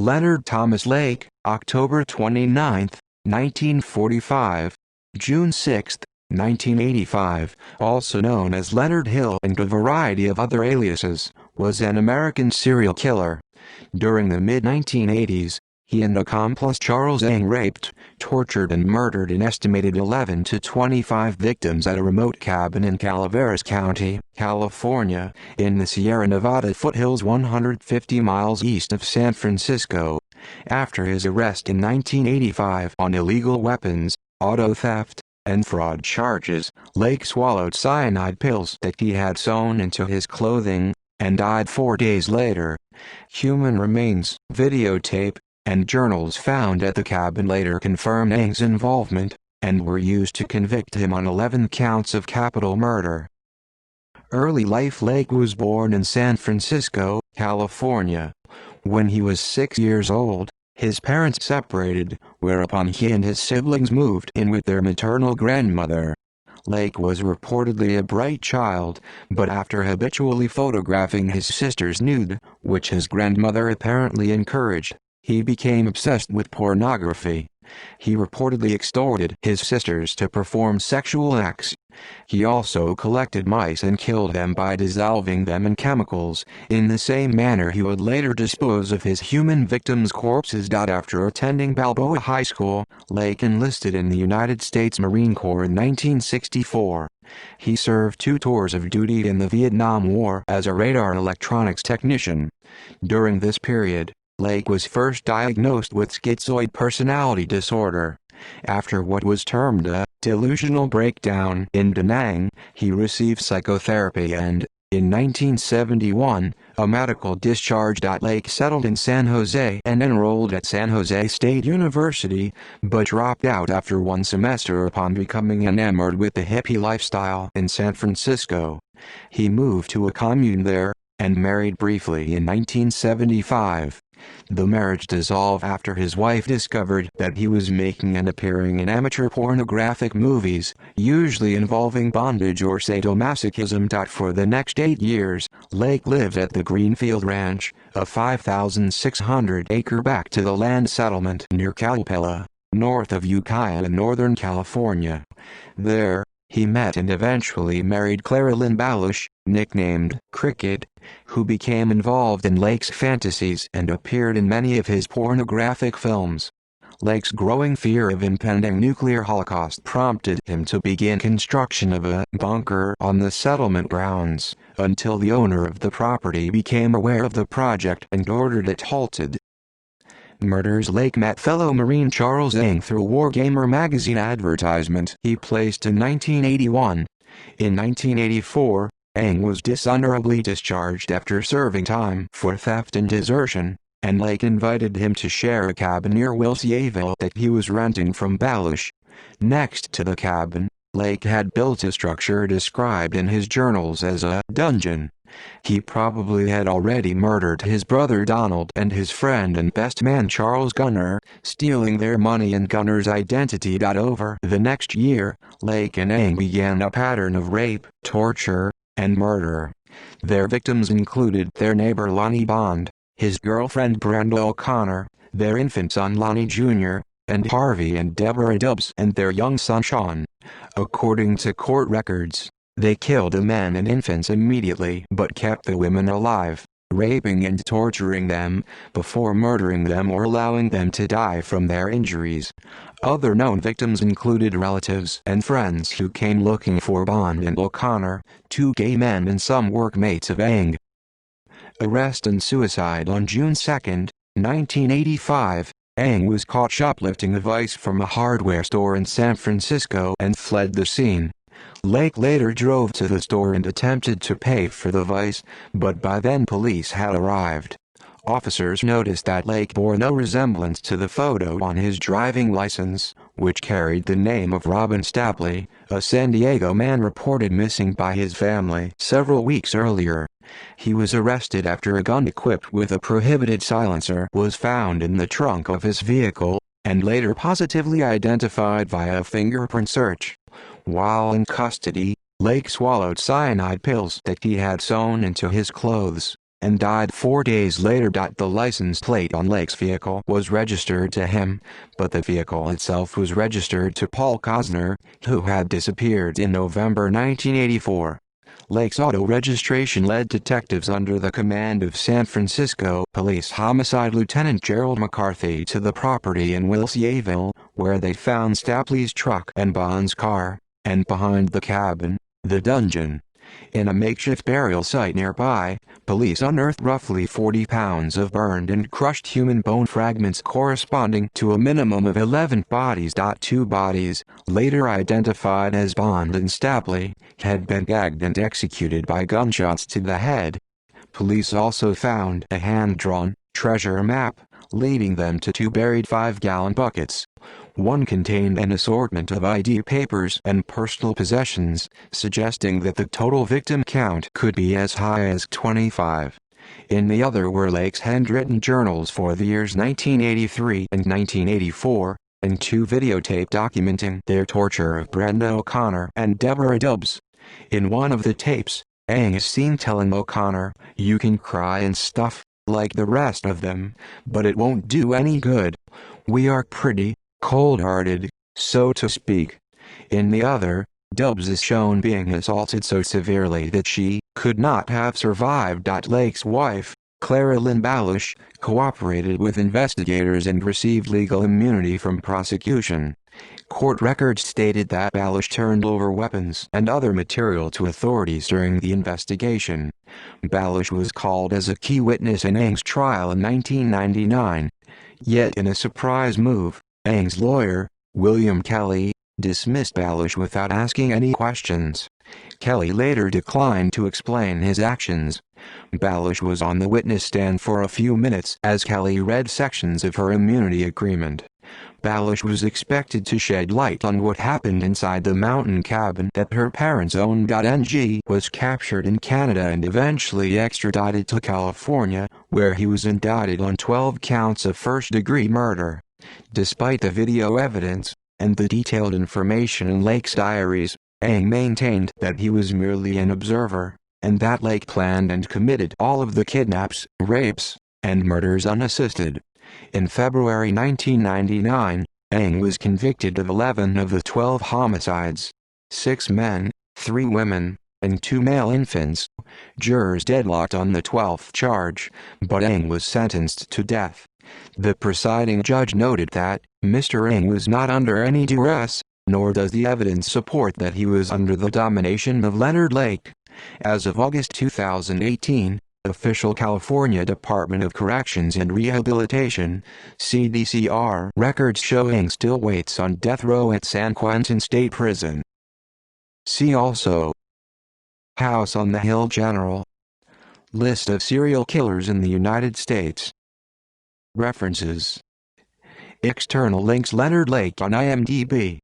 Leonard Thomas Lake, October 29, 1945, June 6, 1985, also known as Leonard Hill and a variety of other aliases, was an American serial killer. During the mid-1980s, he and accomplice Charles Ng raped, tortured and murdered an estimated 11 to 25 victims at a remote cabin in Calaveras County, California, in the Sierra Nevada foothills 150 miles east of San Francisco. After his arrest in 1985 on illegal weapons, auto theft, and fraud charges, Lake swallowed cyanide pills that he had sewn into his clothing, and died 4 days later. Human remains, videotape, and journals found at the cabin later confirmed Ng's involvement, and were used to convict him on 11 counts of capital murder. Early life. Lake was born in San Francisco, California. When he was 6 years old, his parents separated, whereupon he and his siblings moved in with their maternal grandmother. Lake was reportedly a bright child, but after habitually photographing his sisters nude, which his grandmother apparently encouraged, he became obsessed with pornography. He reportedly extorted his sisters to perform sexual acts. He also collected mice and killed them by dissolving them in chemicals, in the same manner he would later dispose of his human victims' corpses. After attending Balboa High School, Lake enlisted in the United States Marine Corps in 1964. He served 2 tours of duty in the Vietnam War as a radar electronics technician. During this period, Lake was first diagnosed with schizoid personality disorder. After what was termed a delusional breakdown in Da Nang, he received psychotherapy and, in 1971, a medical discharge. Lake settled in San Jose and enrolled at San Jose State University, but dropped out after 1 semester upon becoming enamored with the hippie lifestyle in San Francisco. He moved to a commune there, and married briefly in 1975. The marriage dissolved after his wife discovered that he was making and appearing in amateur pornographic movies, usually involving bondage or sadomasochism. For the next 8 years, Lake lived at the Greenfield Ranch, a 5,600-acre back-to-the-land settlement near Calpella, north of Ukiah in Northern California. There, he met and eventually married Clara Lynn Balush, nicknamed Cricket, who became involved in Lake's fantasies and appeared in many of his pornographic films. Lake's growing fear of impending nuclear holocaust prompted him to begin construction of a bunker on the settlement grounds, until the owner of the property became aware of the project and ordered it halted. Murders. Lake met fellow Marine Charles Ng through a Wargamer magazine advertisement he placed in 1981. In 1984, Ng was dishonorably discharged after serving time for theft and desertion, and Lake invited him to share a cabin near Wilseyville that he was renting from Balush. Next to the cabin, Lake had built a structure described in his journals as a dungeon. He probably had already murdered his brother Donald and his friend and best man Charles Gunner, stealing their money and Gunner's identity. Over the next year, Lake and Ng began a pattern of rape, torture, and murder. Their victims included their neighbor Lonnie Bond, his girlfriend Brenda O'Connor, their infant son Lonnie Jr., and Harvey and Deborah Dubs and their young son Sean. According to court records, they killed the men and infants immediately but kept the women alive, raping and torturing them, before murdering them or allowing them to die from their injuries. Other known victims included relatives and friends who came looking for Bond and O'Connor, 2 gay men and some workmates of Ng. Arrest and suicide. On June 2, 1985, Ng was caught shoplifting a vise from a hardware store in San Francisco and fled the scene. Lake later drove to the store and attempted to pay for the vise, but by then police had arrived. Officers noticed that Lake bore no resemblance to the photo on his driving license, which carried the name of Robin Stapley, a San Diego man reported missing by his family several weeks earlier. He was arrested after a gun equipped with a prohibited silencer was found in the trunk of his vehicle, and later positively identified via a fingerprint search. While in custody, Lake swallowed cyanide pills that he had sewn into his clothes. and died 4 days later. The license plate on Lake's vehicle was registered to him, but the vehicle itself was registered to Paul Cosner, who had disappeared in November 1984. Lake's auto registration led detectives under the command of San Francisco Police Homicide Lieutenant Gerald McCarthy to the property in Wilseyville, where they found Stapley's truck and Bond's car, and behind the cabin, the dungeon. In a makeshift burial site nearby, police unearthed roughly 40 pounds of burned and crushed human bone fragments corresponding to a minimum of 11 bodies. 2 bodies, later identified as Bond and Stapley, had been gagged and executed by gunshots to the head. Police also found a hand-drawn treasure map, leading them to 2 buried 5-gallon buckets. One contained an assortment of ID papers and personal possessions, suggesting that the total victim count could be as high as 25. In the other were Lake's handwritten journals for the years 1983 and 1984, and 2 videotape documenting their torture of Brenda O'Connor and Deborah Dubbs. In one of the tapes, Aang is seen telling O'Connor, "You can cry and stuff, like the rest of them, but it won't do any good. We are pretty cold-hearted, so to speak." In the other, Dubbs is shown being assaulted so severely that she could not have survived. Lake's wife, Clara Lynn Balish, cooperated with investigators and received legal immunity from prosecution. Court records stated that Balish turned over weapons and other material to authorities during the investigation. Balish was called as a key witness in Aang's trial in 1999. Yet in a surprise move, Aang's lawyer, William Kelly, dismissed Balish without asking any questions. Kelly later declined to explain his actions. Balish was on the witness stand for a few minutes as Kelly read sections of her immunity agreement. Balish was expected to shed light on what happened inside the mountain cabin that her parents owned. Ng was captured in Canada and eventually extradited to California, where he was indicted on 12 counts of first-degree murder. Despite the video evidence, and the detailed information in Lake's diaries, Aang maintained that he was merely an observer, and that Lake planned and committed all of the kidnaps, rapes, and murders unassisted. In February 1999, Aang was convicted of 11 of the 12 homicides. 6 men, 3 women, and 2 male infants. Jurors deadlocked on the 12th charge, but Aang was sentenced to death. The presiding judge noted that Mr. Aang was not under any duress, nor does the evidence support that he was under the domination of Leonard Lake. As of August 2018, official California Department of Corrections and Rehabilitation (CDCR) records show Aang still waits on death row at San Quentin State Prison. See also: House on the Hill General. List of serial killers in the United States. References. External links: Leonard Lake on IMDb.